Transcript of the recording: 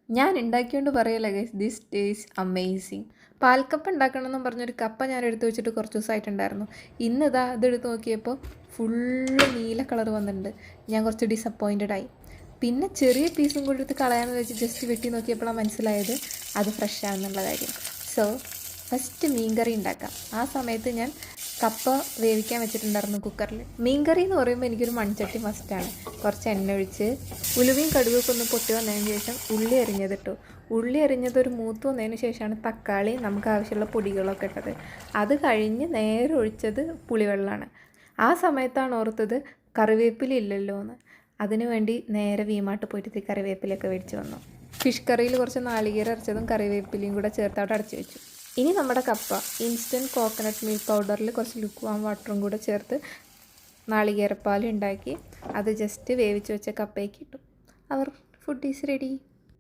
ഞാൻ ഉണ്ടാക്കിയോണ്ട് പറയല്ല guys, this taste amazing. പാൽക്കപ്പ ഉണ്ടാക്കണമെന്നും പറഞ്ഞൊരു കപ്പ ഞാൻ എടുത്ത് വെച്ചിട്ട് കുറച്ച് ദിവസമായിട്ടുണ്ടായിരുന്നു. ഇന്നിതാ ഇതെടുത്ത് നോക്കിയപ്പോൾ ഫുള്ള് നീല കളർ വന്നിട്ടുണ്ട്. ഞാൻ കുറച്ച് ഡിസപ്പോയിൻറ്റഡ് ആയി. പിന്നെ ചെറിയ പീസും കൂടി എടുത്ത് കളയാമെന്ന് വെച്ച് ജസ്റ്റ് വെട്ടി നോക്കിയപ്പോഴാണ് മനസ്സിലായത് അത് ഫ്രഷ് ആണെന്നുള്ള കാര്യം. സോ ഫസ്റ്റ് മീൻകറി ഉണ്ടാക്കാം. ആ സമയത്ത് ഞാൻ കപ്പ വേവിക്കാൻ വെച്ചിട്ടുണ്ടായിരുന്നു കുക്കറിൽ. മീൻകറി എന്ന് പറയുമ്പോൾ എനിക്കൊരു മൺചട്ടി മസ്റ്റാണ്. കുറച്ച് എണ്ണ ഒഴിച്ച് ഉലുവയും കടുകൊക്കെ ഒന്ന് പൊട്ടി വന്നതിന് ശേഷം ഉള്ളി അരിഞ്ഞതിട്ടു. ഉള്ളി അരിഞ്ഞത് ഒരു മൂത്ത് വന്നതിന് ശേഷമാണ് തക്കാളി നമുക്ക് ആവശ്യമുള്ള പൊടികളൊക്കെ ഇട്ടത്. അത് കഴിഞ്ഞ് നേരെ ഒഴിച്ചത് പുളിവെള്ളമാണ്. ആ സമയത്താണ് ഓർത്തത് കറിവേപ്പില ഇല്ലല്ലോ എന്ന്. അതിനുവേണ്ടി നേരെ വീമാട്ട് പോയിട്ട് കറിവേപ്പിലയൊക്കെ മേടിച്ച് വന്നു. ഫിഷ് കറിയിൽ കുറച്ച് നാളികേരം അരച്ചതും കറിവേപ്പിലയും കൂടെ ചേർത്ത് അവിടെ അടച്ചു വെച്ചു. ഇനി നമ്മുടെ കപ്പ ഇൻസ്റ്റൻറ്റ് കോക്കനട്ട് മിൽക്ക് പൗഡറിൽ കുറച്ച് ലുക്വാം വാട്ടറും കൂടെ ചേർത്ത് നാളികേരപ്പാൽ ഉണ്ടാക്കി അത് ജസ്റ്റ് വേവിച്ച് വെച്ച കപ്പയ്ക്ക് ഇട്ടു. അവർ ഫുഡ് ഈസ് റെഡി.